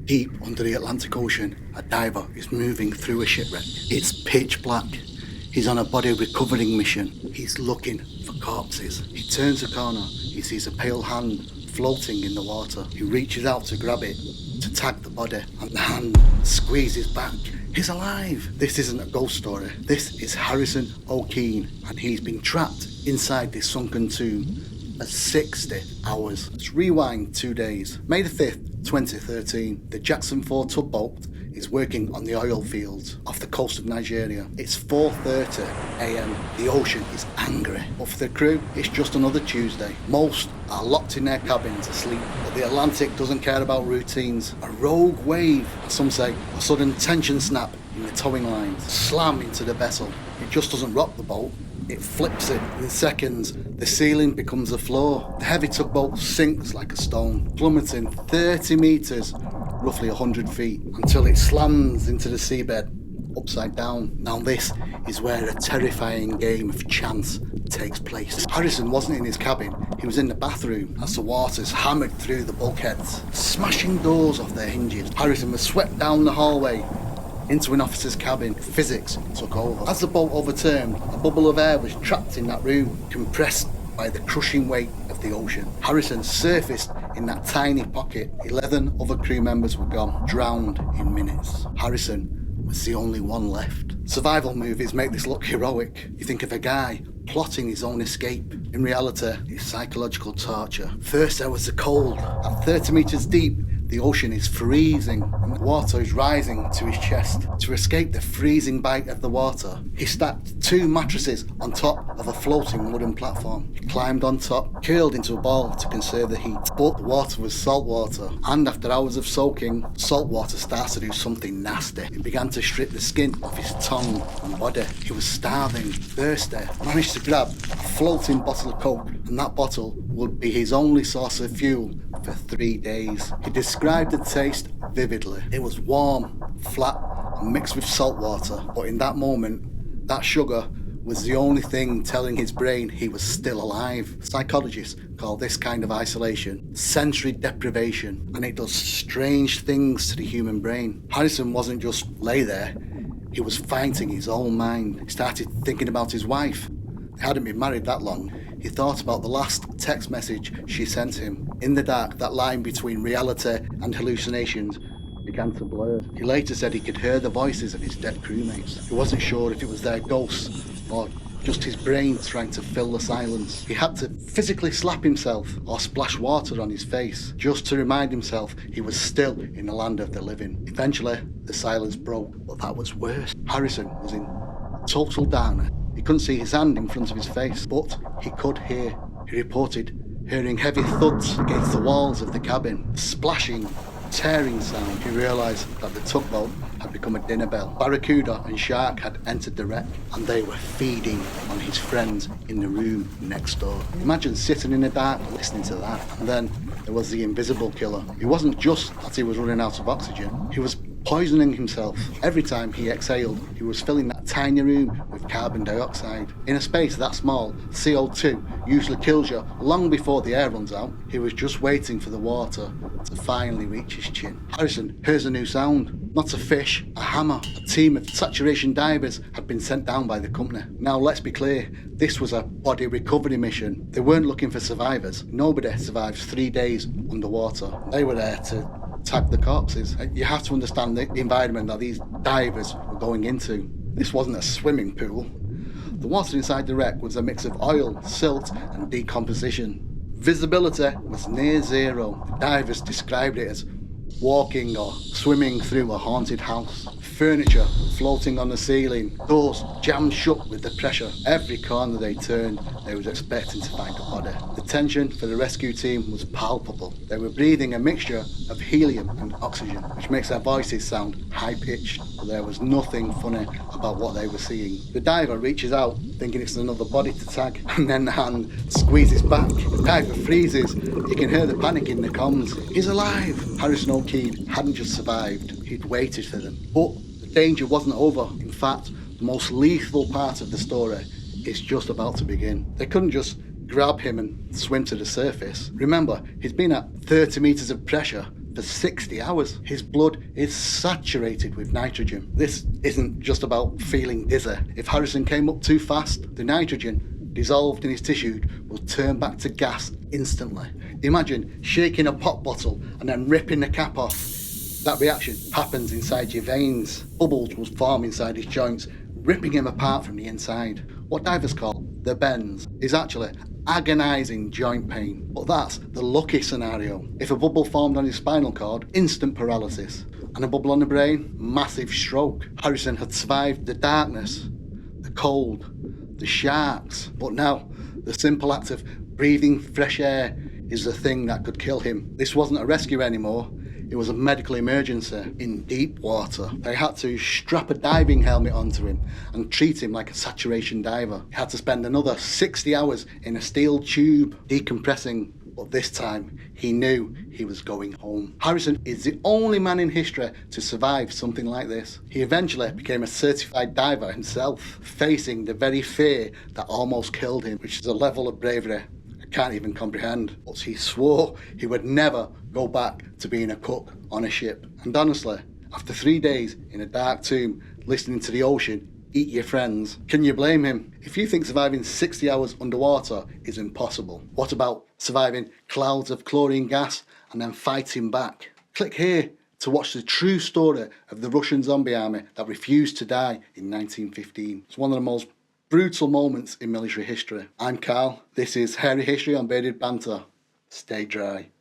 Deep under the Atlantic Ocean, a diver is moving through a shipwreck. It's pitch black. He's on a body recovering mission. He's looking for corpses. He turns a corner. He sees a pale hand floating in the water. He reaches out to grab it, to tag the body, and the hand squeezes back. He's alive. This isn't a ghost story. This is Harrison Okene, and he's been trapped inside this sunken tomb for 60 hours. Let's rewind 2 days. May the 5th, 2013, the Jascon 4 tugboat is working on the oil fields off the coast of Nigeria. It's 4:30 a.m. The ocean is angry, but for the crew, it's just another Tuesday. Most are locked in their cabins asleep, but the Atlantic doesn't care about routines. A rogue wave, some say a sudden tension snap in the towing lines, slam into the vessel. It just doesn't rock the boat. It flips it. In seconds, the ceiling becomes a floor. The heavy tugboat sinks like a stone, plummeting 30 metres, roughly 100 feet, until it slams into the seabed, upside down. Now this is where a terrifying game of chance takes place. Harrison wasn't in his cabin, he was in the bathroom as the waters hammered through the bulkheads, smashing doors off their hinges. Harrison was swept down the hallway into an officer's cabin. Physics took over. As the boat overturned, a bubble of air was trapped in that room, compressed by the crushing weight of the ocean. Harrison surfaced in that tiny pocket. 11 other crew members were gone, drowned in minutes. Harrison was the only one left. Survival movies make this look heroic. You think of a guy plotting his own escape. In reality, it's psychological torture. First there was the cold. At 30 metres deep, the ocean is freezing and the water is rising to his chest. To escape the freezing bite of the water, he stacked 2 mattresses on top of a floating wooden platform. He climbed on top, curled into a ball to conserve the heat. But the water was salt water, and after hours of soaking, salt water starts to do something nasty. It began to strip the skin off his tongue and body. He was starving, thirsty, managed to grab a floating bottle of Coke, and that bottle would be his only source of fuel for 3 days. He described the taste vividly. It was warm, flat, and mixed with salt water. But in that moment, that sugar was the only thing telling his brain he was still alive. Psychologists call this kind of isolation sensory deprivation, and it does strange things to the human brain. Harrison wasn't just lay there, he was fighting his own mind. He started thinking about his wife. They hadn't been married that long. He thought about the last text message she sent him. In the dark, that line between reality and hallucinations began to blur. He later said he could hear the voices of his dead crewmates. He wasn't sure if it was their ghosts or just his brain trying to fill the silence. He had to physically slap himself or splash water on his face just to remind himself he was still in the land of the living. Eventually, the silence broke, but that was worse. Harrison was in total darkness. He couldn't see his hand in front of his face, but he could hear. He reported hearing heavy thuds against the walls of the cabin, splashing, tearing sound. He realised that the tugboat had become a dinner bell. Barracuda and shark had entered the wreck, and they were feeding on his friends in the room next door. Imagine sitting in the dark listening to that. And then there was the invisible killer. It wasn't just that he was running out of oxygen, he was poisoning himself. Every time he exhaled, he was filling that tiny room with carbon dioxide. In a space that small, CO2 usually kills you long before the air runs out. He was just waiting for the water to finally reach his chin. Harrison hears a new sound. Not a fish, a hammer. A team of saturation divers had been sent down by the company. Now let's be clear, this was a body recovery mission. They weren't looking for survivors. Nobody survives 3 days underwater. They were there to tag the corpses. You have to understand the environment that these divers were going into. This wasn't a swimming pool. The water inside the wreck was a mix of oil, silt and decomposition. Visibility was near zero. The divers described it as walking or swimming through a haunted house. Furniture floating on the ceiling, doors jammed shut with the pressure. Every corner they turned, they was expecting to find a body. The tension for the rescue team was palpable. They were breathing a mixture of helium and oxygen, which makes their voices sound high-pitched, but there was nothing funny about what they were seeing. The diver reaches out, thinking it's another body to tag, and then the hand squeezes back. The diver freezes. He can hear the panic in the comms. He's alive! Harrison Okene hadn't just survived, he'd waited for them. But the danger wasn't over. In fact, the most lethal part of the story is just about to begin. They couldn't just grab him and swim to the surface. Remember, he's been at 30 metres of pressure for 60 hours. His blood is saturated with nitrogen. This isn't just about feeling dizzy. If Harrison came up too fast, the nitrogen dissolved in his tissue will turn back to gas instantly. Imagine shaking a pop bottle and then ripping the cap off. That reaction happens inside your veins. Bubbles will form inside his joints, ripping him apart from the inside. What divers call the bends is actually agonising joint pain, but that's the lucky scenario. If a bubble formed on his spinal cord, instant paralysis, and a bubble on the brain, massive stroke. Harrison had survived the darkness, the cold, the sharks, but now the simple act of breathing fresh air is the thing that could kill him. This wasn't a rescue anymore. It was a medical emergency in deep water. They had to strap a diving helmet onto him and treat him like a saturation diver. He had to spend another 60 hours in a steel tube decompressing, but this time he knew he was going home. Harrison is the only man in history to survive something like this. He eventually became a certified diver himself, facing the very fear that almost killed him, which is a level of bravery can't even comprehend. But he swore he would never go back to being a cook on a ship. And honestly, after 3 days in a dark tomb, listening to the ocean eat your friends, can you blame him? If you think surviving 60 hours underwater is impossible, what about surviving clouds of chlorine gas and then fighting back? Click here to watch the true story of the Russian zombie army that refused to die in 1915. It's one of the most brutal moments in military history. I'm Carl. This is Hairy History on Bearded Banter. Stay dry.